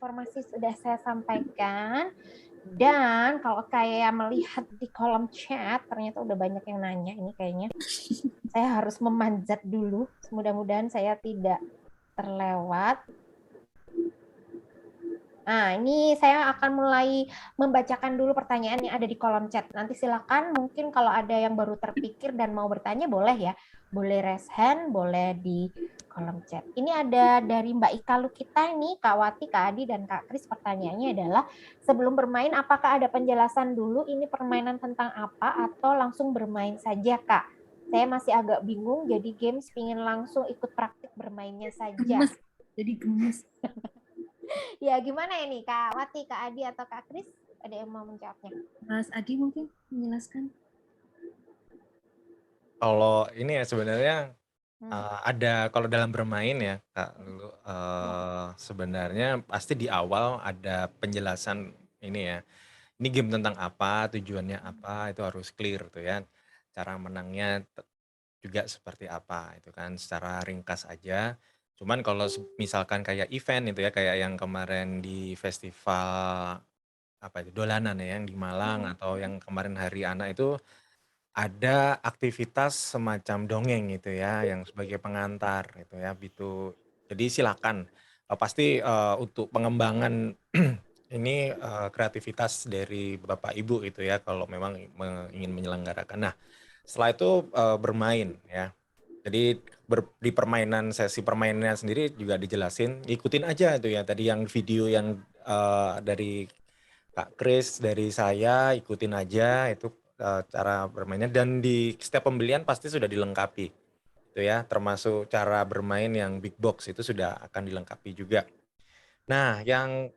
informasi sudah saya sampaikan. Dan kalau kayak melihat di kolom chat, ternyata udah banyak yang nanya ini kayaknya. Saya harus memanjat dulu. Mudah-mudahan saya tidak terlewat. Nah, ini saya akan mulai membacakan dulu pertanyaan yang ada di kolom chat. Nanti silakan mungkin kalau ada yang baru terpikir dan mau bertanya boleh ya. Boleh raise hand, boleh di kolom chat. Ini ada dari Mbak Ika Lukita ini, Kak Wati, Kak Adi, dan Kak Kris. Pertanyaannya adalah, sebelum bermain apakah ada penjelasan dulu ini permainan tentang apa atau langsung bermain saja, Kak? Saya masih agak bingung, jadi games pingin langsung ikut praktik bermainnya saja. Gemes. Ya, gimana ini Kak Wati, Kak Adi, atau Kak Kris? Ada yang mau menjawabnya? Mas Adi mungkin menjelaskan. Kalau ini ya sebenarnya ada kalau dalam bermain ya Kak Lulu, sebenarnya pasti di awal ada penjelasan ini ya. Ini game tentang apa, tujuannya apa, itu harus clear tuh ya. Cara menangnya juga seperti apa itu kan secara ringkas aja. Cuman kalau misalkan kayak event itu ya kayak yang kemarin di festival apa itu Dolanan ya yang di Malang atau yang kemarin Hari Anak itu ada aktivitas semacam dongeng gitu ya yang sebagai pengantar gitu ya gitu. Jadi silakan pasti untuk pengembangan ini kreativitas dari Bapak Ibu gitu ya kalau memang ingin menyelenggarakan. Nah, setelah itu bermain ya. Jadi di permainan sesi permainannya sendiri juga dijelasin, ikutin aja itu ya tadi yang video yang dari Kak Kris, dari saya ikutin aja itu cara bermainnya dan di setiap pembelian pasti sudah dilengkapi itu ya termasuk cara bermain yang big box itu sudah akan dilengkapi juga. Nah, yang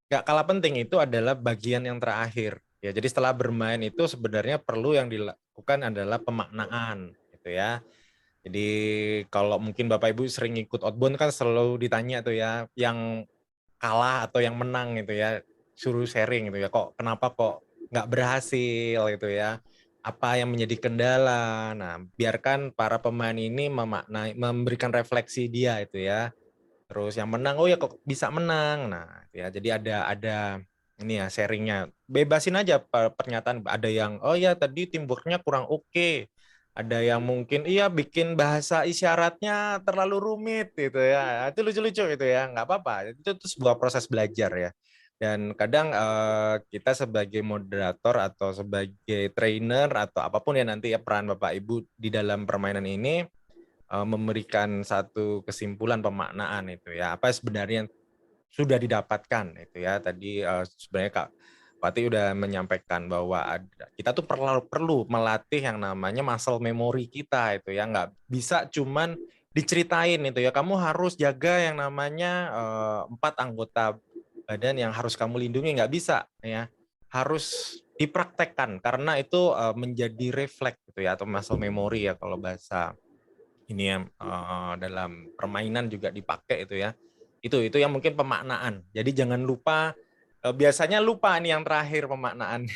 gak kalah penting itu adalah bagian yang terakhir ya. Jadi setelah bermain itu sebenarnya perlu yang dilakukan adalah pemaknaan gitu ya. Jadi kalau mungkin Bapak Ibu sering ikut outbound kan selalu ditanya tuh ya, yang kalah atau yang menang gitu ya, suruh sharing gitu ya, kok kenapa kok nggak berhasil gitu ya, apa yang menjadi kendala. Nah, biarkan para pemain ini memberikan refleksi dia itu ya. Terus yang menang, oh ya kok bisa menang. Nah, ya jadi ada ini ya sharingnya. Bebasin aja pernyataan. Ada yang oh ya tadi teamworknya kurang oke. Ada yang mungkin iya bikin bahasa isyaratnya terlalu rumit gitu ya. Itu lucu-lucu itu ya, nggak apa-apa. Itu sebuah proses belajar ya. Dan kadang kita sebagai moderator atau sebagai trainer atau apapun ya nanti ya peran Bapak Ibu di dalam permainan ini memberikan satu kesimpulan pemaknaan itu ya apa sebenarnya yang sudah didapatkan itu ya tadi sebenarnya Kak Wati udah menyampaikan bahwa kita tuh perlu melatih yang namanya muscle memory kita itu ya nggak bisa cuman diceritain itu ya kamu harus jaga yang namanya 4 anggota badan yang harus kamu lindungi nggak bisa ya harus dipraktekkan karena itu menjadi refleks gitu ya atau muscle memory ya kalau bahasa ini yang dalam permainan juga dipakai itu ya. Itu yang mungkin pemaknaan. Jadi jangan lupa biasanya lupa nih yang terakhir pemaknaan.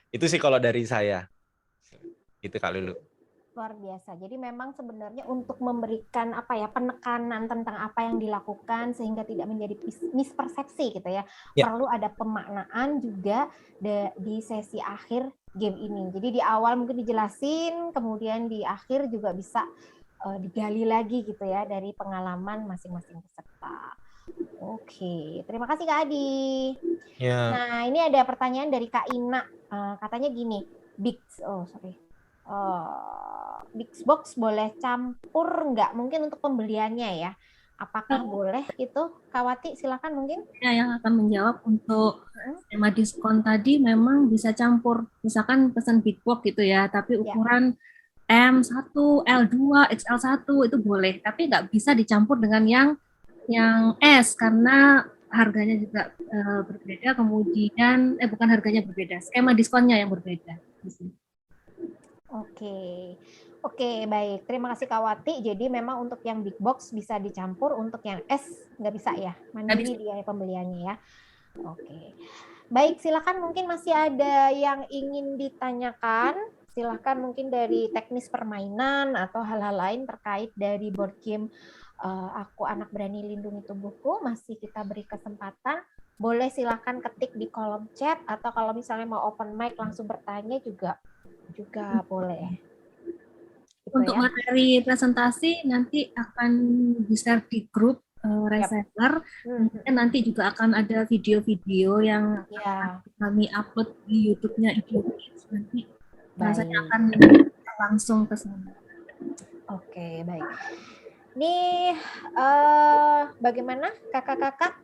Itu sih kalau dari saya. Gitu Kak Lulu. Luar biasa. Jadi memang sebenarnya untuk memberikan apa ya penekanan tentang apa yang dilakukan sehingga tidak menjadi mispersepsi gitu ya. Ya. Perlu ada pemaknaan juga di sesi akhir game ini. Jadi di awal mungkin dijelasin, kemudian di akhir juga bisa digali lagi gitu ya dari pengalaman masing-masing peserta. Oke, terima kasih Kak Adi. Ya. Nah, ini ada pertanyaan dari Kak Ina. Katanya gini, Big box boleh campur nggak? Mungkin untuk pembeliannya ya. Apakah boleh itu? Kak Wati, silakan mungkin. Ya, yang akan menjawab untuk skema diskon tadi memang bisa campur. Misalkan pesan big box gitu ya, tapi ukuran M1, L2, XL1 itu boleh. Tapi nggak bisa dicampur dengan yang S karena harganya juga berbeda. Kemudian, bukan harganya berbeda, skema diskonnya yang berbeda. Oke, baik. Terima kasih Kak Wati. Jadi memang untuk yang big box bisa dicampur, untuk yang S nggak bisa ya, mandiri dia pembeliannya ya. Oke, baik. Silakan mungkin masih ada yang ingin ditanyakan. Silakan mungkin dari teknis permainan atau hal-hal lain terkait dari board game Aku Anak Berani Lindungi Tubuhku, masih kita beri kesempatan. Boleh silakan ketik di kolom chat, atau kalau misalnya mau open mic langsung bertanya juga boleh. Gitu Untuk ya. materi presentasi nanti akan di-share di grup reseller. Kemudian nanti juga akan ada video-video yang akan kami upload di YouTube-nya Idiokids. Nanti rasanya akan langsung ke sana. Oke, baik. Nih, bagaimana kakak-kakak?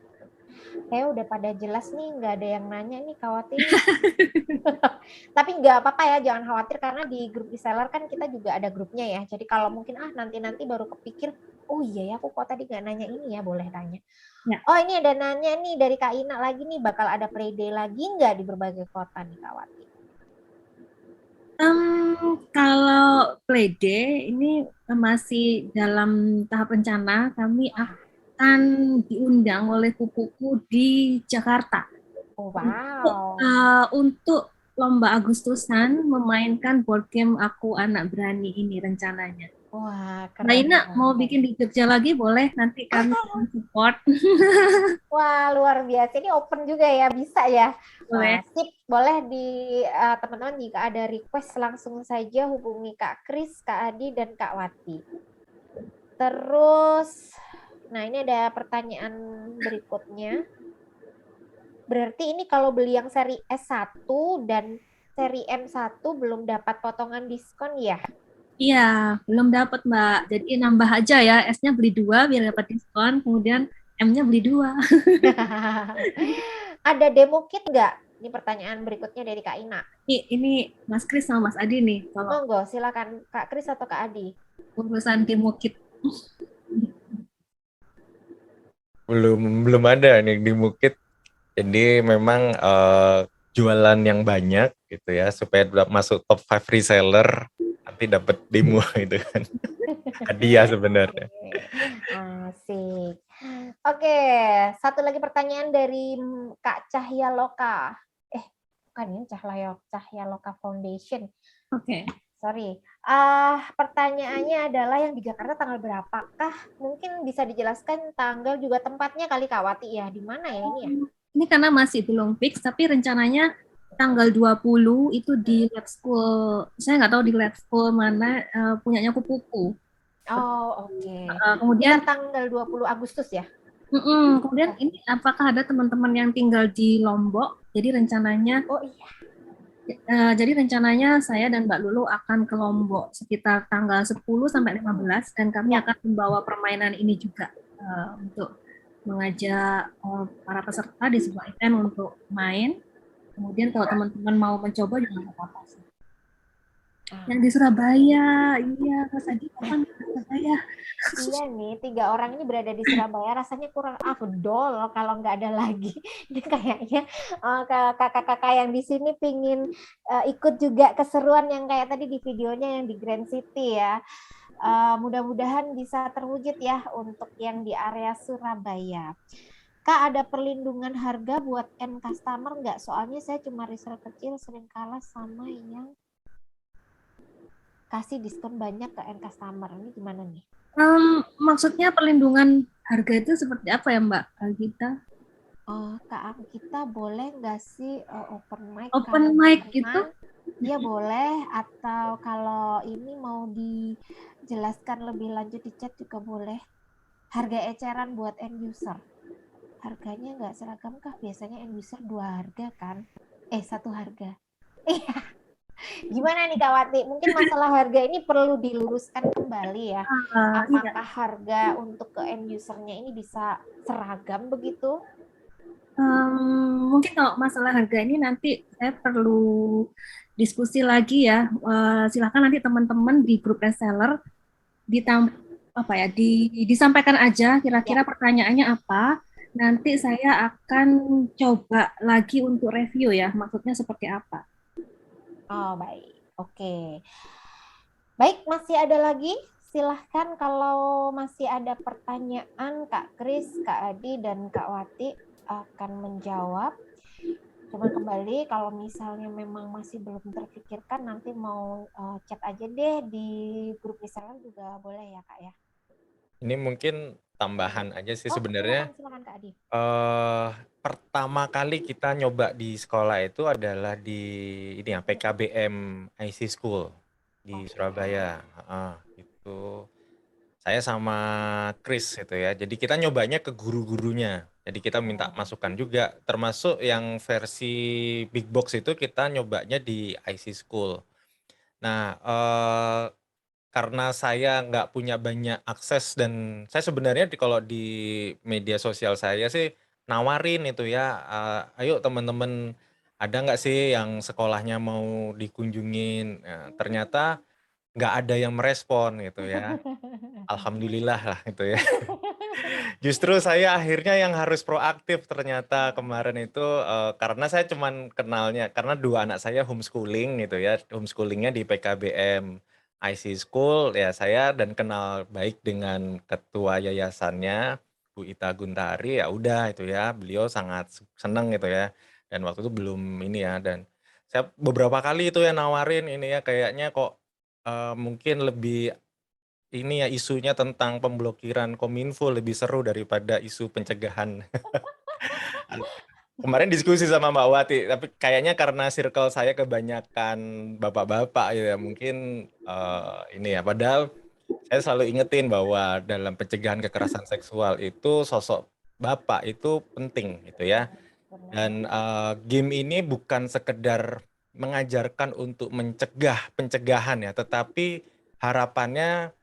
Kayak udah pada jelas nih, nggak ada yang nanya nih khawatir. Tapi nggak apa-apa ya, jangan khawatir karena di grup reseller kan kita juga ada grupnya ya. Jadi kalau mungkin nanti baru kepikir, oh iya ya aku kok tadi nggak nanya ini ya, boleh tanya. Ya. Oh ini ada nanya nih dari Kak Ina lagi nih, bakal ada playday lagi nggak di berbagai kota nih Kak Wati? Kalau playday ini masih dalam tahap rencana, kami akan diundang oleh pupuku di Jakarta. Oh, wow. Untuk lomba Agustusan memainkan board game Aku Anak Berani ini rencananya. Wah, keren. Mbak Ina mau bikin di Jogja lagi boleh, nanti kami support. Wah, luar biasa. Ini open juga ya, bisa ya. Boleh. Wah, sip. Boleh di teman-teman jika ada request langsung saja hubungi Kak Kris, Kak Adi, dan Kak Wati. Terus, nah ini ada pertanyaan berikutnya. Berarti ini kalau beli yang seri S1 dan seri M1 belum dapat potongan diskon ya? Iya, belum dapat Mbak. Jadi nambah aja ya, S-nya beli 2 biar dapat diskon, kemudian M-nya beli 2. Ada demo kit nggak? Ini pertanyaan berikutnya dari Kak Ina. Ini Mas Kris sama Mas Adi nih. Monggo, silakan Kak Kris atau Kak Adi. Urusan demo kit. Belum ada nih di Mukit. Jadi memang jualan yang banyak gitu ya supaya masuk top 5 reseller nanti dapat demo itu kan. Hadiah sebenarnya. Asik. Oke, satu lagi pertanyaan dari Kak Cahya Loka. Bukan ini Cahya Loka Foundation. Oke. Sorry. Pertanyaannya adalah yang di Jakarta tanggal berapakah? Mungkin bisa dijelaskan tanggal juga tempatnya kali Kak Wati ya. Di mana ya ini ya? Ini karena masih belum fix, tapi rencananya tanggal 20 itu di lab school. Saya nggak tahu di lab school mana, punyanya kupuku. Oh, oke. Kemudian tanggal 20 Agustus ya? Kemudian ini apakah ada teman-teman yang tinggal di Lombok? Jadi rencananya saya dan Mbak Lulu akan ke Lombok sekitar tanggal 10 sampai 15 dan kami akan membawa permainan ini juga untuk mengajak para peserta di sebuah event untuk main. Kemudian kalau teman-teman mau mencoba juga nggak apa-apa sih. Yang di Surabaya, iya Mas Adi kapan ke Surabaya? Iya nih, 3 orang ini berada di Surabaya rasanya kurang afdol kalau nggak ada lagi. Ini kayaknya kakak-kakak yang di sini pingin ikut juga keseruan yang kayak tadi di videonya yang di Grand City ya. Mudah-mudahan bisa terwujud ya untuk yang di area Surabaya. Kak, ada perlindungan harga buat end customer nggak? Soalnya saya cuma reseller kecil sering kalah sama yang kasih diskon banyak ke end customer. Ini gimana nih? Maksudnya perlindungan harga itu seperti apa ya Mbak Gita? Kak kita boleh nggak sih open mic? Open mic gitu? Iya boleh, atau kalau ini mau dijelaskan lebih lanjut di chat juga boleh. Harga eceran buat end user. Harganya nggak seragam kah? Biasanya end user 2 harga kan? 1 harga. Iya. Gimana nih Kak Wati? Mungkin masalah harga ini perlu diluruskan kembali ya. Apakah harga untuk ke end usernya ini bisa seragam begitu? Mungkin kalau masalah harga ini nanti saya perlu diskusi lagi ya. Silakan nanti teman-teman di grup reseller disampaikan aja kira-kira pertanyaannya apa. Nanti saya akan coba lagi untuk review ya, maksudnya seperti apa. Oh, baik. Oke. Baik, masih ada lagi? Silahkan kalau masih ada pertanyaan, Kak Kris, Kak Adi, dan Kak Wati akan menjawab. Coba kembali, kalau misalnya memang masih belum terpikirkan, nanti mau chat aja deh di grup misalnya juga boleh ya, Kak ya. Ini mungkin tambahan aja sih Oh, sebenarnya. silakan Kak Adi. Pertama kali kita nyoba di sekolah itu adalah di ini ya, PKBM IC School di Oke. Surabaya. Heeh, itu saya sama Chris itu ya. Jadi kita nyobanya ke guru-gurunya. Jadi kita minta masukan juga, termasuk yang versi big box itu kita nyobanya di IC School. Nah, karena saya nggak punya banyak akses dan saya sebenarnya kalau di media sosial saya sih nawarin itu ya, "Ayo teman-teman ada nggak sih yang sekolahnya mau dikunjungin?" Ternyata nggak ada yang merespon gitu ya. Alhamdulillah lah gitu ya. Justru saya akhirnya yang harus proaktif ternyata kemarin itu, karena saya cuman kenalnya karena 2 anak saya homeschooling gitu ya, homeschoolingnya di PKBM IC School, ya saya dan kenal baik dengan ketua yayasannya, Bu Ita Guntari, ya udah itu ya, beliau sangat seneng gitu ya, dan waktu itu belum ini ya, dan saya beberapa kali itu ya nawarin ini ya, kayaknya kok, mungkin lebih ini ya, isunya tentang pemblokiran Kominfo lebih seru daripada isu pencegahan. Kemarin diskusi sama Mbak Wati, tapi kayaknya karena circle saya kebanyakan bapak-bapak ya, mungkin ini ya. Padahal saya selalu ingetin bahwa dalam pencegahan kekerasan seksual itu sosok bapak itu penting gitu ya. Benar. Dan game ini bukan sekedar mengajarkan untuk mencegah pencegahan ya, tetapi harapannya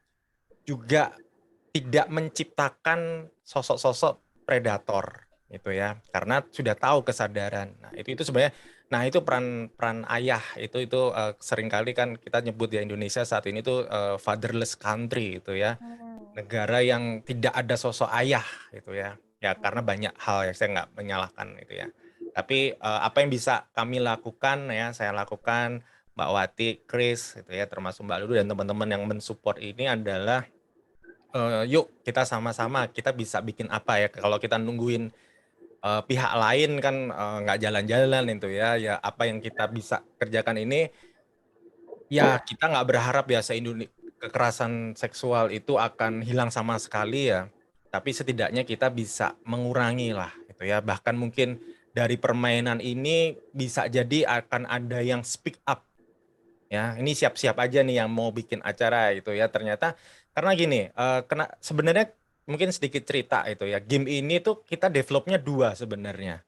juga tidak menciptakan sosok-sosok predator gitu ya, karena sudah tahu kesadaran. Nah, itu sebenarnya itu peran peran ayah seringkali kan kita nyebut di Indonesia saat ini tuh fatherless country gitu ya. Negara yang tidak ada sosok ayah gitu ya. Ya karena banyak hal ya saya nggak menyalahkan itu ya. Tapi apa yang bisa kami lakukan ya, saya lakukan Mbak Wati, Chris gitu ya, termasuk Mbak Lulu dan teman-teman yang mensupport ini adalah yuk kita sama-sama kita bisa bikin apa ya kalau kita nungguin pihak lain kan nggak jalan-jalan itu ya ya apa yang kita bisa kerjakan ini ya kita nggak berharap ya kekerasan seksual itu akan hilang sama sekali ya tapi setidaknya kita bisa mengurangi lah gitu ya bahkan mungkin dari permainan ini bisa jadi akan ada yang speak up ya ini siap-siap aja nih yang mau bikin acara itu ya ternyata karena gini sebenarnya mungkin sedikit cerita itu ya game ini tuh kita developnya 2 sebenarnya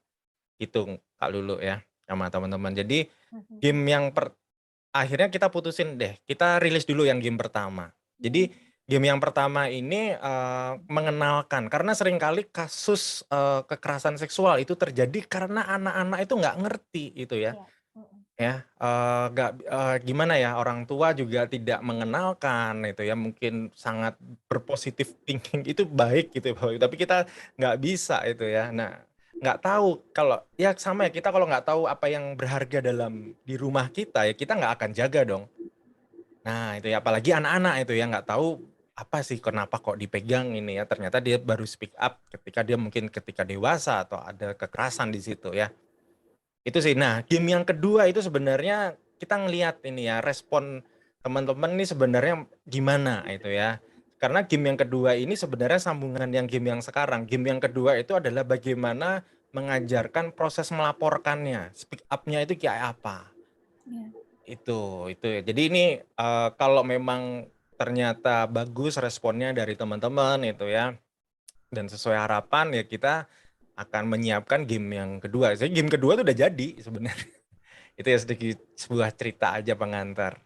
itu Kak Lulu ya sama teman-teman jadi game yang akhirnya kita putusin deh kita rilis dulu yang game pertama jadi game yang pertama ini mengenalkan karena seringkali kasus kekerasan seksual itu terjadi karena anak-anak itu nggak ngerti itu ya ya, nggak gimana ya, orang tua juga tidak mengenalkan itu ya, mungkin sangat berpositif thinking itu baik gitu ya, tapi kita nggak bisa itu ya. Nah, nggak tahu kalau ya sama ya, kita kalau nggak tahu apa yang berharga di rumah kita ya, kita nggak akan jaga dong. Nah, itu ya, apalagi anak-anak itu ya, nggak tahu apa sih, kenapa kok dipegang ini ya, ternyata dia baru speak up ketika dia mungkin ketika dewasa atau ada kekerasan di situ ya. Itu sih. Nah, game yang kedua itu sebenarnya kita ngelihat ini ya, respon teman-teman ini sebenarnya gimana itu ya. Karena game yang kedua ini sebenarnya sambungan yang game yang sekarang. Game yang kedua itu adalah bagaimana mengajarkan proses melaporkannya, speak up-nya itu kayak apa. Ya. Itu ya. Jadi ini kalau memang ternyata bagus responnya dari teman-teman itu ya, dan sesuai harapan ya kita akan menyiapkan game yang kedua. Jadi game kedua itu udah jadi sebenarnya. Itu ya sedikit sebuah cerita aja pengantar.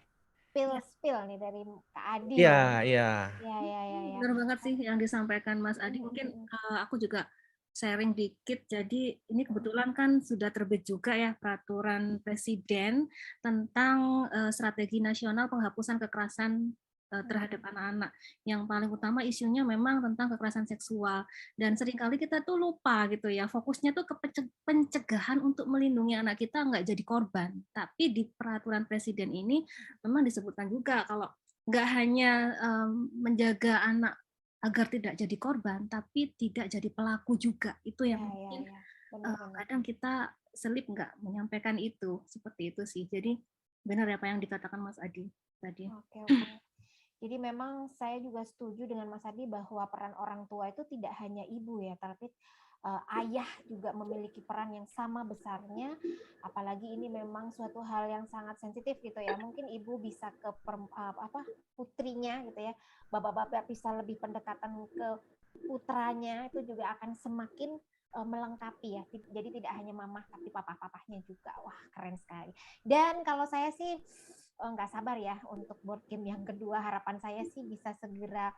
Spill nih dari Kak Adi Iya, ya. iya. Ya. Benar banget sih yang disampaikan Mas Adi. Mungkin aku juga sharing dikit. Jadi ini kebetulan kan sudah terbit juga ya peraturan presiden tentang strategi nasional penghapusan kekerasan terhadap anak-anak. Yang paling utama isunya memang tentang kekerasan seksual. Dan seringkali kita tuh lupa gitu ya, fokusnya tuh ke pencegahan untuk melindungi anak kita nggak jadi korban. Tapi di peraturan presiden ini memang disebutkan juga kalau nggak hanya menjaga anak agar tidak jadi korban, tapi tidak jadi pelaku juga. Itu yang mungkin kadang kita selip nggak menyampaikan itu. Seperti itu sih. Jadi benar apa yang dikatakan Mas Adi tadi. Oke. Jadi memang saya juga setuju dengan Mas Adi bahwa peran orang tua itu tidak hanya ibu ya, tapi ayah juga memiliki peran yang sama besarnya. Apalagi ini memang suatu hal yang sangat sensitif gitu ya. Mungkin ibu bisa ke putrinya gitu ya. Bapak-bapak bisa lebih pendekatan ke putranya, itu juga akan semakin melengkapi ya. Jadi tidak hanya mama tapi papa-papahnya juga. Wah, keren sekali. Dan kalau saya sih nggak sabar ya untuk board game yang kedua. Harapan saya sih bisa segera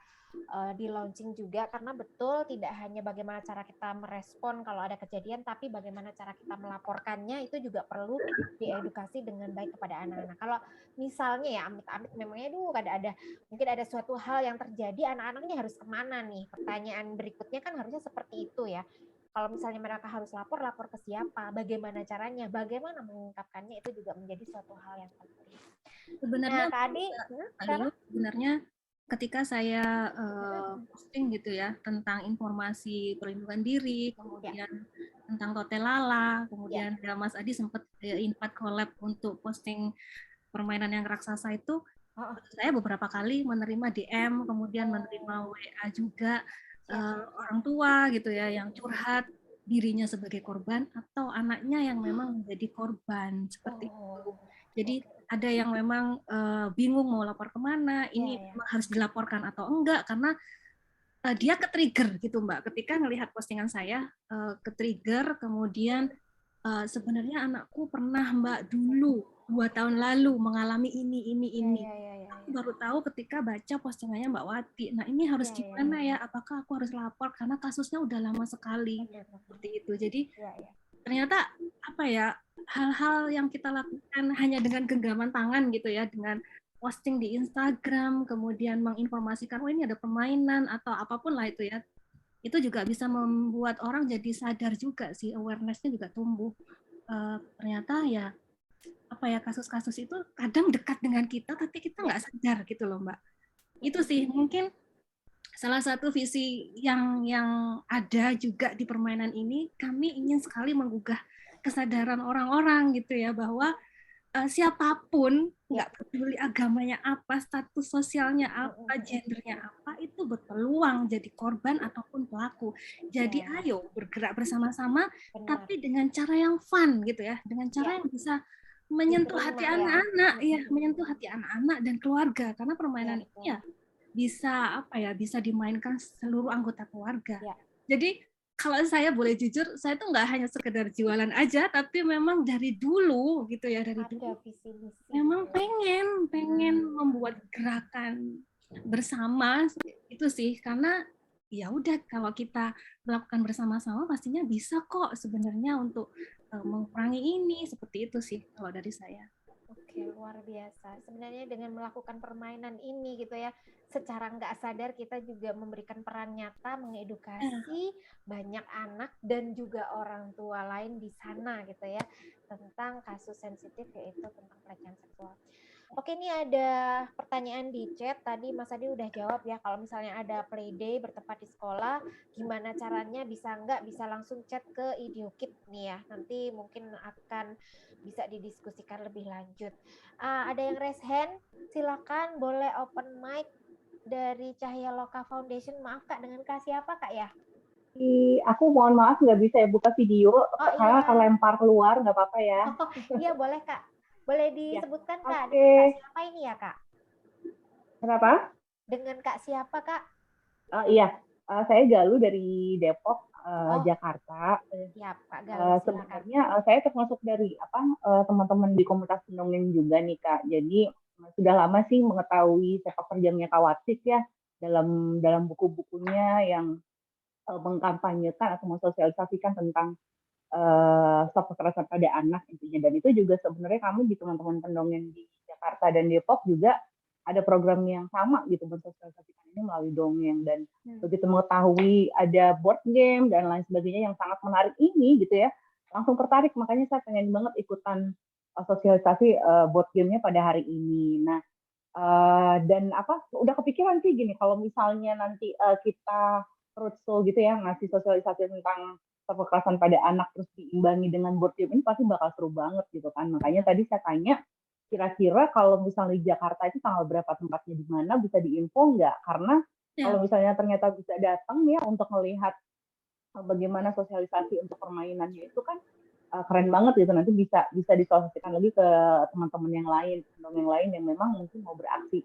di launching juga, karena betul tidak hanya bagaimana cara kita merespon kalau ada kejadian, tapi bagaimana cara kita melaporkannya itu juga perlu diedukasi dengan baik kepada anak-anak. Kalau misalnya ya amit-amit memangnya ada mungkin ada suatu hal yang terjadi, anak-anaknya harus kemana nih? Pertanyaan berikutnya kan harusnya seperti itu ya. Kalau misalnya mereka harus lapor ke siapa? Bagaimana caranya? Bagaimana mengungkapkannya? Itu juga menjadi suatu hal yang penting. Sebenarnya Nah, Kak Adi, sebenarnya ketika saya posting gitu ya tentang informasi perlindungan diri, kemudian tentang Totelala, kemudian ya Mas Adi sempat invite collab untuk posting permainan yang raksasa itu, saya beberapa kali menerima DM, kemudian menerima WA juga orang tua gitu ya yang curhat dirinya sebagai korban atau anaknya yang memang menjadi korban seperti itu. Jadi ada yang memang bingung mau lapor kemana, ini memang harus dilaporkan atau enggak, karena dia ke-trigger gitu Mbak, ketika melihat postingan saya, ke-trigger, kemudian sebenarnya anakku pernah Mbak dulu 2 tahun lalu mengalami ini. Aku baru tahu ketika baca postingannya Mbak Wati. Nah ini harus gimana ya? Apakah aku harus lapor karena kasusnya udah lama sekali seperti itu. Jadi ternyata apa ya, hal-hal yang kita lakukan hanya dengan genggaman tangan gitu ya, dengan posting di Instagram, kemudian menginformasikan oh ini ada permainan atau apapun lah itu ya, itu juga bisa membuat orang jadi sadar juga sih, awareness-nya juga tumbuh. Ternyata ya apa ya, kasus-kasus itu kadang dekat dengan kita tapi kita nggak sadar gitu loh Mbak. Itu sih mungkin salah satu visi yang ada juga di permainan ini. Kami ingin sekali menggugah kesadaran orang-orang gitu ya, bahwa siapapun, nggak peduli agamanya apa, status sosialnya apa, gendernya apa, itu berpeluang jadi korban ataupun pelaku. Jadi ayo bergerak bersama-sama, tapi dengan cara yang fun gitu ya, dengan cara yang bisa menyentuh hati anak-anak, ya, menyentuh hati anak-anak dan keluarga, karena permainan ini ya bisa apa ya, bisa dimainkan seluruh anggota keluarga. Jadi kalau saya boleh jujur, saya tuh nggak hanya sekedar jualan aja, tapi memang dari dulu gitu ya, dari dulu memang pengen membuat gerakan bersama itu sih, karena ya udah kalau kita melakukan bersama-sama pastinya bisa kok sebenarnya untuk mengurangi ini, seperti itu sih kalau dari saya. Oke, luar biasa. Sebenarnya dengan melakukan permainan ini gitu ya, secara nggak sadar kita juga memberikan peran nyata mengedukasi banyak anak dan juga orang tua lain di sana gitu ya, tentang kasus sensitif yaitu tentang pelecehan seksual. Oke, ini ada pertanyaan di chat. Tadi Mas Adi udah jawab ya, kalau misalnya ada playday bertempat di sekolah, gimana caranya, bisa nggak, bisa langsung chat ke IdeoKid nih ya. Nanti mungkin akan bisa didiskusikan lebih lanjut. Ada yang raise hand, silakan boleh open mic dari Cahaya Loka Foundation. Maaf Kak, dengan Kak siapa Kak ya? Aku mohon maaf nggak bisa ya buka video, karena akan lempar keluar, nggak apa-apa ya. Iya boleh Kak. Boleh disebutkan Kak, dengan Kak siapa ini ya Kak? Kenapa? Dengan Kak siapa Kak? Iya, saya Galuh dari Depok, Jakarta. Siap Kak Galuh, sebenarnya saya termasuk dari teman-teman di komunitas pendongeng juga nih Kak. Jadi sudah lama sih mengetahui sepak terjangnya Kak Watsik ya dalam buku-bukunya yang mengkampanyekan atau mensosialisasikan tentang stop kekerasan pada anak intinya. Dan itu juga sebenarnya kami di teman-teman pendongeng di Jakarta dan Depok juga ada program yang sama gitu, mensosialisasikan ini melalui dongeng. Dan begitu mengetahui ada board game dan lain sebagainya yang sangat menarik ini gitu ya, langsung tertarik. Makanya saya pengen banget ikutan sosialisasi board game-nya pada hari ini. Nah, dan udah kepikiran sih gini, kalau misalnya nanti kita roadshow gitu ya, ngasih sosialisasi tentang kekerasan pada anak terus diimbangi dengan board game, ini pasti bakal seru banget gitu kan. Makanya tadi saya tanya kira-kira kalau misalnya di Jakarta itu tanggal berapa, tempatnya di mana, bisa diinfo nggak? Karena Ya, kalau misalnya ternyata bisa datang ya untuk melihat bagaimana sosialisasi untuk permainannya itu kan keren banget gitu. Nanti bisa bisa disosialisasikan lagi ke teman-teman yang lain, teman yang lain yang memang mungkin mau beraksi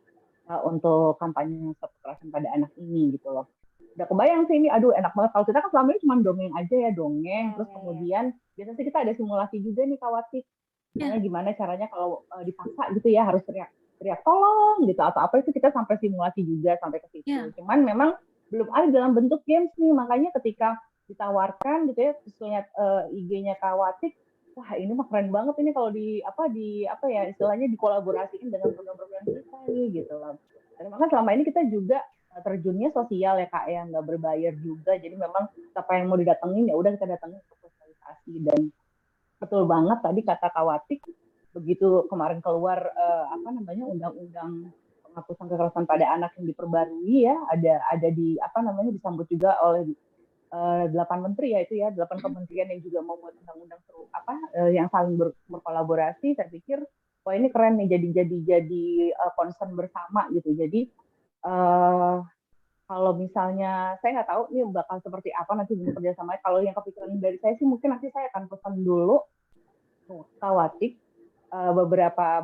untuk kampanye stop kekerasan pada anak ini gitu loh. Udah kebayang sih ini, aduh enak banget. Kalau kita kan selama ini cuma dongeng aja ya, dongeng. Terus kemudian biasanya sih kita ada simulasi juga nih Kawati. Misalnya ya, gimana caranya kalau dipaksa gitu ya harus teriak teriak tolong gitu atau apa, itu kita sampai simulasi juga sampai ke situ. ya, Cuman memang belum ada dalam bentuk games nih, makanya ketika ditawarkan gitu ya sesuai IG-nya Kawati, wah ini mah keren banget ini kalau di apa ya istilahnya dikolaborasikan dengan program-program kita nih gitu loh. Dan maka selama ini kita juga terjunnya sosial ya Kak ya, nggak berbayar juga. Jadi memang siapa yang mau didatengin ya udah kita datengin untuk sosialisasi. Dan betul banget tadi kata Kawati, begitu kemarin keluar apa namanya undang-undang penghapusan kekerasan pada anak yang diperbarui ya, ada di apa namanya disambut juga oleh 8 menteri ya, itu ya 8 kementerian yang juga membuat undang-undang yang saling berkolaborasi. Saya pikir wah ini keren nih, jadi concern bersama gitu. Jadi kalau misalnya saya nggak tahu ini bakal seperti apa nanti bentuk kerjasama. Kalau yang kepikiran dari saya sih mungkin nanti saya akan pesan dulu Kawati beberapa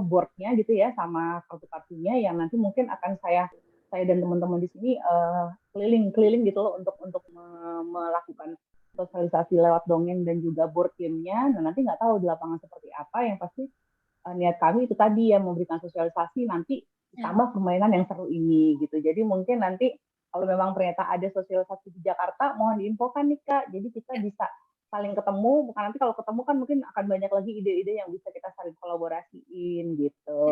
boardnya gitu ya, sama kartu-kartunya yang nanti mungkin akan saya dan teman-teman di sini keliling gitu loh untuk melakukan sosialisasi lewat dongeng dan juga board game-nya. Nah nanti nggak tahu di lapangan seperti apa, yang pasti niat kami itu tadi ya memberikan sosialisasi nanti tambah permainan yang seru ini gitu. Jadi mungkin nanti kalau memang ternyata ada sosialisasi di Jakarta, mohon diinfokan nih Kak. Jadi kita bisa saling ketemu, bukan nanti kalau ketemu kan mungkin akan banyak lagi ide-ide yang bisa kita saling kolaborasiin gitu.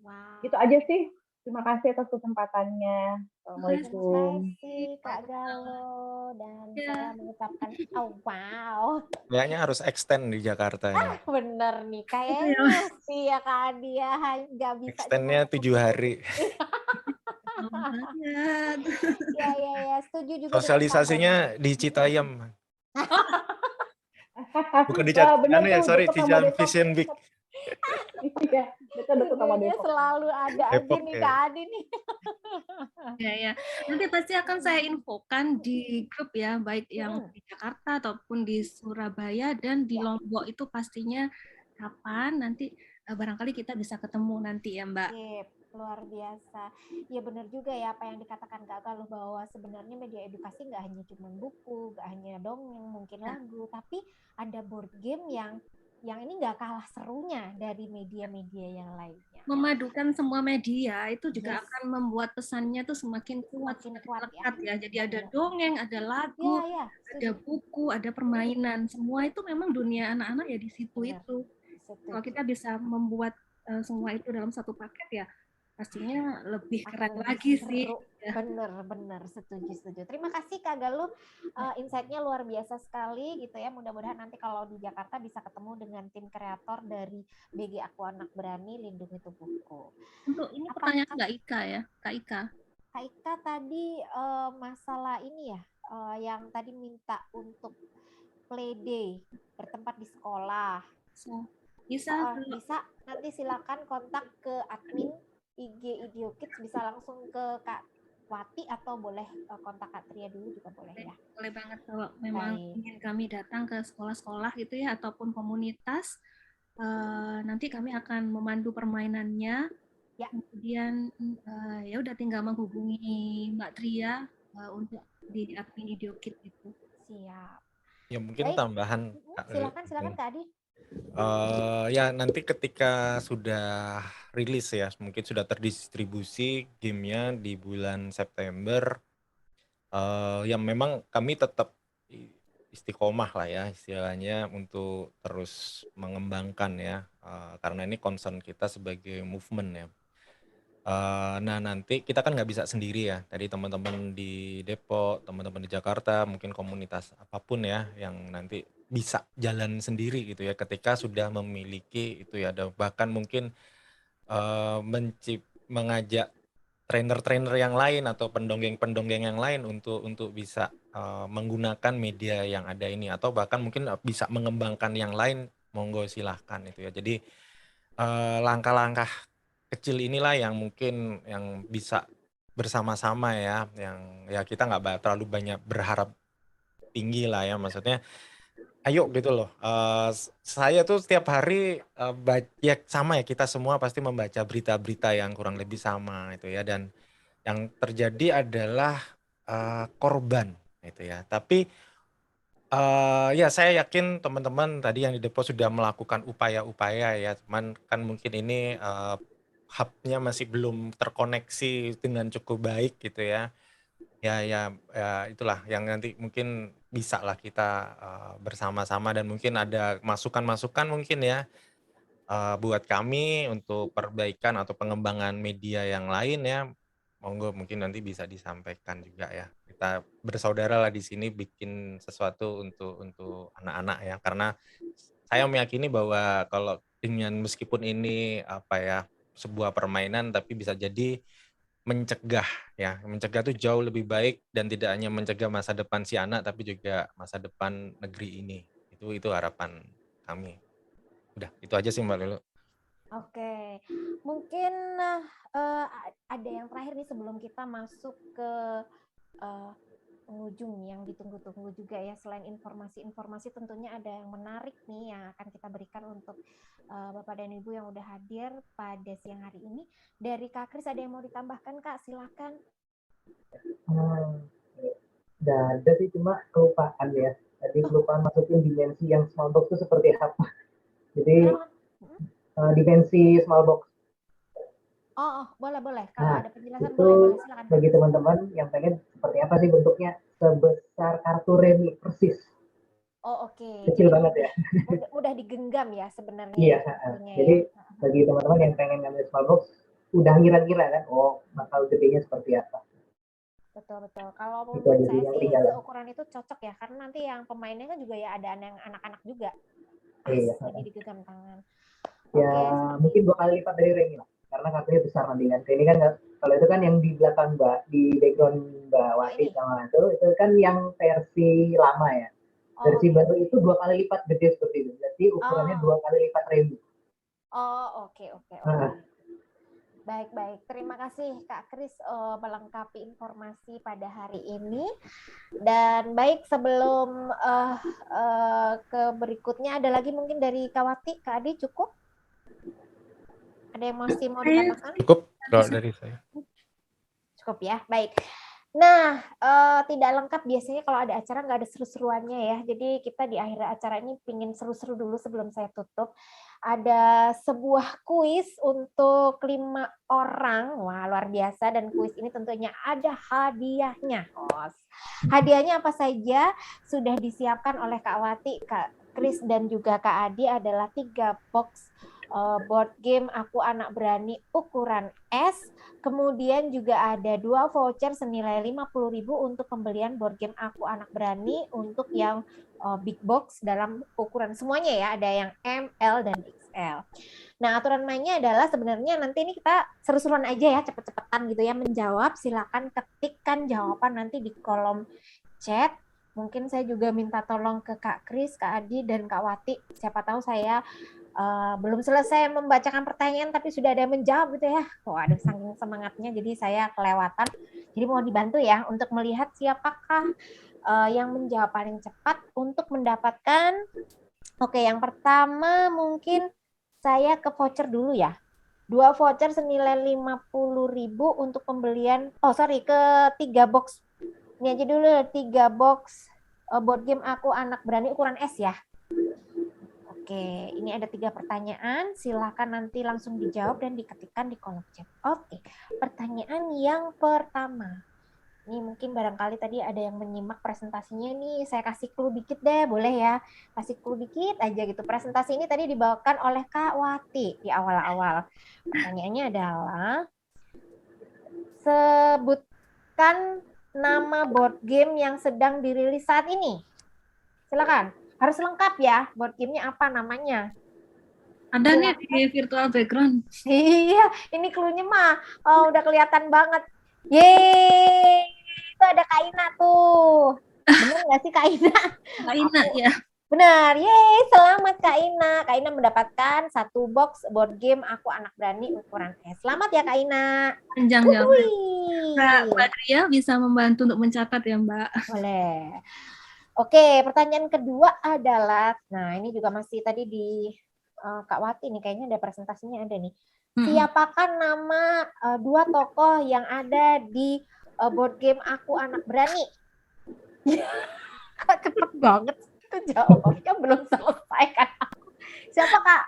Wow. Itu aja sih. Terima kasih atas kesempatannya. Terima Assalamualaikum. kasih Kak Galo, dan ya. saya mengucapkan wow. Kayaknya harus extend di Jakarta ini. Bener nih, Gitu ya, kayaknya Mas. sih ya Kak Adia, nggak bisa Extendnya 7 hari. Selamat banget. ya, setuju juga dengan Kak Galo. Sosialisasinya di Citayam. Bukan di Wah, bener ya, tuh, sorry, deket di sama Jalan Depok. Vision Week. Iya, deket sama Idenya Depok. selalu ada Depok, aja nih ya. Kak Adi nih. Ya. Nanti pasti akan saya infokan di grup ya, baik yang di Jakarta ataupun di Surabaya dan di Lombok itu pastinya kapan nanti barangkali kita bisa ketemu nanti ya Mbak. Sip, luar biasa. Ya benar juga ya apa yang dikatakan Kak Galuh, bahwa sebenarnya media edukasi nggak hanya cuma buku, nggak hanya dongeng, mungkin lagu, tapi ada board game yang ini nggak kalah serunya dari media-media yang lainnya. Memadukan semua media itu juga akan membuat pesannya tuh semakin kuat, Semakin semakin kuat lekat ya. Jadi ada Benar. dongeng, ada lagu, Ya, ada buku, ada permainan. Semua itu memang dunia anak-anak ya di situ Benar. itu. Kalau kita bisa membuat semua itu dalam satu paket ya, pastinya lebih keren lagi sih. Bener, setuju. Terima kasih Kak Galuh, insight-nya luar biasa sekali gitu ya. Mudah-mudahan nanti kalau di Jakarta bisa ketemu dengan tim kreator dari BG Aku Anak Berani Lindungi Tubuhku. Untuk ini pertanyaan Kak Ika ya, Kak Ika. Kak Ika tadi masalah ini ya, yang tadi minta untuk playday bertempat di sekolah. Bisa. Nanti silakan kontak ke admin IG IdeoKids, bisa langsung ke Kak Wati atau boleh kontak Kak Tria dulu juga boleh ya. Boleh banget kalau memang ingin kami datang ke sekolah-sekolah gitu ya ataupun komunitas, nanti kami akan memandu permainannya. Ya. Kemudian ya udah tinggal menghubungi Mbak Tria untuk di admin IdeoKids itu. Siap. Ya mungkin tambahan. Silakan Kak Adi. Ya nanti ketika sudah rilis ya, mungkin sudah terdistribusi gamenya di bulan September, yang memang kami tetap istiqomah lah ya istilahnya untuk terus mengembangkan ya, karena ini concern kita sebagai movement ya. Nah nanti kita kan nggak bisa sendiri ya, tadi teman-teman di Depok, teman-teman di Jakarta, mungkin komunitas apapun ya yang nanti bisa jalan sendiri gitu ya ketika sudah memiliki itu ya, bahkan mungkin mengajak trainer-trainer yang lain atau pendongeng-pendongeng yang lain untuk bisa menggunakan media yang ada ini, atau bahkan mungkin bisa mengembangkan yang lain, monggo silahkan itu ya. Jadi langkah-langkah kecil inilah yang mungkin yang bisa bersama-sama ya, yang ya kita nggak terlalu banyak berharap tinggi lah ya, maksudnya ayo gitu loh. Saya tuh setiap hari ya sama ya, kita semua pasti membaca berita-berita yang kurang lebih sama itu ya, dan yang terjadi adalah korban gitu ya. Tapi ya saya yakin teman-teman tadi yang di depo sudah melakukan upaya-upaya ya, cuman kan mungkin ini hub-nya masih belum terkoneksi dengan cukup baik gitu ya. Ya itulah yang nanti mungkin bisa lah kita bersama-sama, dan mungkin ada masukan-masukan mungkin ya buat kami untuk perbaikan atau pengembangan media yang lain ya. Monggo mungkin nanti bisa disampaikan juga ya. Kita bersaudara lah di sini bikin sesuatu untuk anak-anak ya. Karena saya meyakini bahwa kalau dengan meskipun ini apa ya, sebuah permainan, tapi bisa jadi mencegah ya. Mencegah tuh jauh lebih baik, dan tidak hanya mencegah masa depan si anak tapi juga masa depan negeri ini. Itu harapan kami. Udah, itu aja sih Mbak Lulu. Oke, mungkin ada yang terakhir nih sebelum kita masuk ke penghujung yang ditunggu-tunggu juga ya. Selain informasi-informasi, tentunya ada yang menarik nih yang akan kita berikan untuk Bapak dan Ibu yang udah hadir pada siang hari ini. Dari Kak Kris ada yang mau ditambahkan, Kak? Silakan. Udah ada sih, cuma kelupaan ya. Tadi kelupaan masukin dimensi yang small box itu seperti apa. Jadi dimensi small box. Boleh. Kalau ada penjelasan itu boleh, silakan. Bagi teman-teman yang pengen seperti apa sih bentuknya, sebesar kartu remi persis. Oke. Kecil jadi banget ya. Mudah digenggam ya sebenarnya. Iya. Jadi ya. Bagi teman-teman yang pengen ngambil small box, udah ngira-ngira kan, bakal gedenya seperti apa. Betul. Kalau Itu menurut aja saya yang sih ketinggalan. ukuran itu cocok ya, karena nanti yang pemainnya kan juga ya ada yang anak-anak juga. Iya. Jadi digenggam tangan. Ya mungkin 2 kali lipat dari remi lah, karena kartunya besar nanti kan. Ini kan kalau itu kan yang di belakang Mbak, di background Mbak Wati sama itu kan yang versi lama ya. Versi baru itu 2 kali lipat gede seperti itu. Berarti ukurannya 2 kali lipat remi. Oke. Baik. Terima kasih Kak Kris melengkapi informasi pada hari ini. Dan baik, sebelum ke berikutnya, ada lagi mungkin dari Kak Wati, Kak Adi, cukup? Ada yang masih mau ditambahkan? Cukup kalau dari saya. Cukup ya, baik. Nah, tidak lengkap biasanya kalau ada acara nggak ada seru-seruannya ya. Jadi kita di akhir acara ini pingin seru-seru dulu sebelum saya tutup. Ada sebuah kuis untuk 5 orang. Wah, luar biasa. Dan kuis ini tentunya ada hadiahnya. Hadiahnya apa saja sudah disiapkan oleh Kak Wati, Kak Kris, dan juga Kak Adi adalah 3 box board game Aku Anak Berani ukuran S. Kemudian juga ada 2 voucher senilai 50.000 untuk pembelian board game Aku Anak Berani untuk yang big box dalam ukuran semuanya ya. Ada yang M, L, dan XL. Nah, aturan mainnya adalah sebenarnya nanti ini kita seru-seruan aja ya, cepet-cepetan gitu ya menjawab. Silakan ketikkan jawaban nanti di kolom chat. Mungkin saya juga minta tolong ke Kak Kris, Kak Adi, dan Kak Wati. Siapa tahu saya belum selesai membacakan pertanyaan tapi sudah ada yang menjawab gitu ya. Aduh, saking semangatnya jadi saya kelewatan. Jadi mau dibantu ya untuk melihat siapakah yang menjawab paling cepat untuk mendapatkan. Oke, yang pertama mungkin saya ke voucher dulu ya. 2 voucher senilai 50.000 untuk pembelian, ke 3 box. Ini aja dulu, 3 box board game Aku Anak Berani ukuran S ya. Oke, ini ada 3 pertanyaan. Silakan nanti langsung dijawab dan diketikkan di kolom chat. Oke, pertanyaan yang pertama. Ini mungkin barangkali tadi ada yang menyimak presentasinya nih. Saya kasih clue dikit deh, boleh ya? Kasih clue dikit aja gitu. Presentasi ini tadi dibawakan oleh Kak Wati di awal-awal. Pertanyaannya adalah, sebutkan nama board game yang sedang dirilis saat ini. Silakan. Harus lengkap ya, board game-nya apa namanya? Ada nih di virtual background. Iya, ini clue-nya mah udah kelihatan banget. Yeay, itu ada Kak Ina tuh. Bener nggak sih Kak Ina? Kak Ina ya. Benar, yeay, selamat Kak Ina. Kak Ina mendapatkan 1 box board game Aku Anak Berani ukuran S. Selamat ya Kak Ina. Panjang ya, Mbak. Wih. Mbak Tria bisa membantu untuk mencatat ya, Mbak. Boleh. Oke, pertanyaan kedua adalah, nah ini juga masih tadi di Kak Wati nih, kayaknya ada presentasinya ada nih. Siapakah nama 2 tokoh yang ada di board game Aku Anak Berani? Kok cepet banget itu jawabnya, belum selesai kan? Siapa Kak?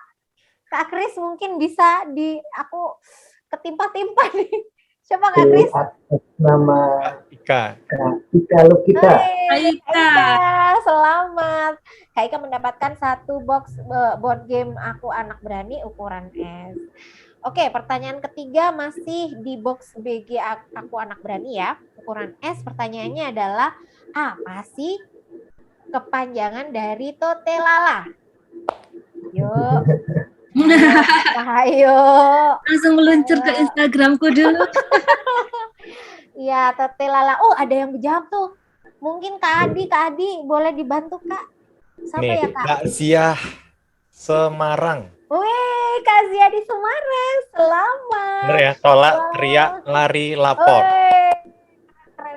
Kak Kris mungkin bisa aku ketimpa-timpa nih. Siapa Kak Kris? Nama Ika. Ika Lukita. Hai, Kak Ika, selamat. Kak Ika mendapatkan 1 box board game Aku Anak Berani ukuran S. Oke, pertanyaan ketiga masih di box BG Aku Anak Berani ya, ukuran S. Pertanyaannya adalah, apa sih kepanjangan dari Totelala? Yuk. Ayo. Langsung meluncur ke Instagramku dulu. Iya, Totelala. Oh, ada yang menjawab tuh. Mungkin Kak Adi boleh dibantu Kak? Siapa Nih, ya Kak? Kak Zia Semarang. Wih, Kak Zia di Semarang. Selamat. Bener ya, tolak, teriak, lari, lapor.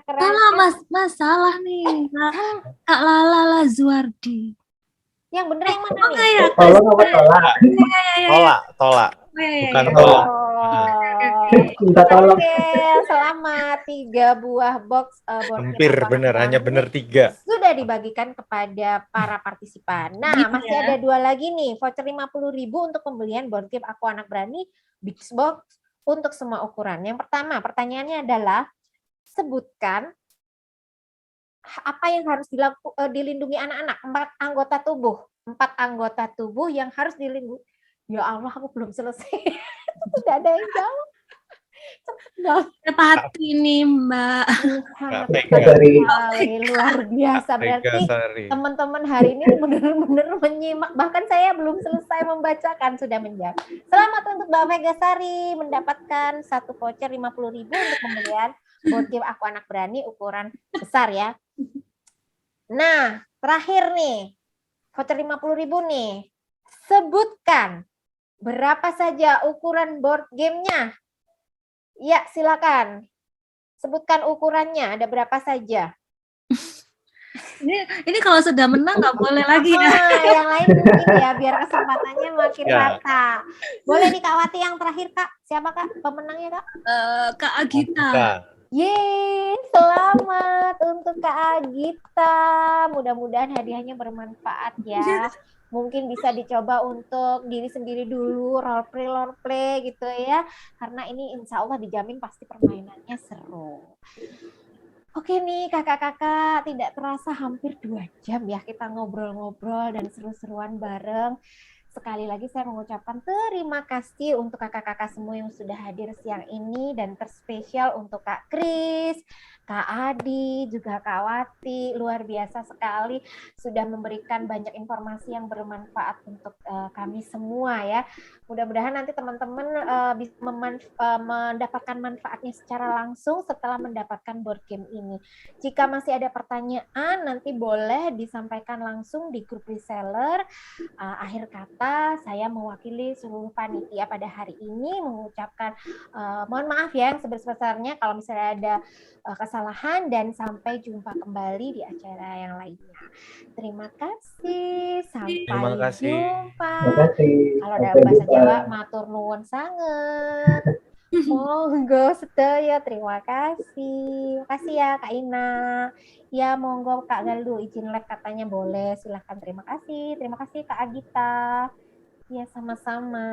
Keren. Salah, Mas, salah nih. Kak Lala Lazuardi. Yang bener yang mana nih? Ya, Tolong apa tolak? Tolak. Bukan ya. tolak. Minta tolong. Oke, selamat 3 buah box board game Hampir Aku Anak bener, hanya Berani bener 3. sudah dibagikan kepada para partisipan. Nah, Gitu masih ya. ada 2 lagi nih, voucher 50.000 untuk pembelian board game Aku Anak Berani Big Box untuk semua ukuran. Yang pertama, pertanyaannya adalah sebutkan apa yang harus dilindungi anak-anak. 4 anggota tubuh. 4 anggota tubuh yang harus dilindungi. Ya Allah, aku belum selesai. Tidak ada yang jawab. Cepat hati nih, Mbak. Luar biasa. Berarti teman-teman hari ini benar-benar menyimak. Bahkan saya belum selesai membacakan, sudah menjawab. Selamat untuk Mbak Vega Sari mendapatkan 1 voucher 50.000 untuk pembelian board game Aku Anak Berani ukuran besar ya. Nah, terakhir nih, voucher 50.000 nih. Sebutkan berapa saja ukuran board gamenya? Ya, silakan. Sebutkan ukurannya, ada berapa saja? Ini kalau sudah menang nggak boleh lagi ya. Yang lain mungkin ya, biar kesempatannya makin rata. Boleh nih Kak Wati yang terakhir Kak. Siapa Kak pemenangnya Kak? Kak Agita. Yeay, selamat untuk Kak Agita. Mudah-mudahan hadiahnya bermanfaat ya. Mungkin bisa dicoba untuk diri sendiri dulu, role play gitu ya. Karena ini insya Allah dijamin pasti permainannya seru. Oke nih kakak-kakak, tidak terasa hampir 2 jam ya kita ngobrol-ngobrol dan seru-seruan bareng. Sekali lagi saya mengucapkan terima kasih untuk kakak-kakak semua yang sudah hadir siang ini dan terspesial untuk Kak Kris, Kak Adi, juga Kak Wati. Luar biasa sekali sudah memberikan banyak informasi yang bermanfaat untuk kami semua ya. Mudah-mudahan nanti teman-teman bisa mendapatkan manfaatnya secara langsung setelah mendapatkan board game ini. Jika masih ada pertanyaan, nanti boleh disampaikan langsung di grup reseller. Akhir kata, saya mewakili seluruh panitia pada hari ini mengucapkan mohon maaf ya yang sebesar-besarnya kalau misalnya ada kesalahan, dan sampai jumpa kembali di acara yang lainnya. Terima kasih. Sampai jumpa. Terima kasih. Kalau dalam bahasa Jawa, matur nuwun sanget. Monggo sedaya, terima kasih. Makasih ya Kak Ina. Ya monggo Kak Galuh izin live katanya boleh. Silahkan, terima kasih. Terima kasih Kak Agita. Ya sama-sama.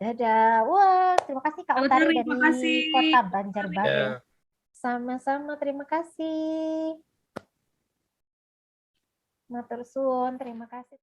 Dadah. Wah, terima kasih Kak Utari dari Kota Banjarbaru. Sama-sama, terima kasih. Matur suwun, terima kasih.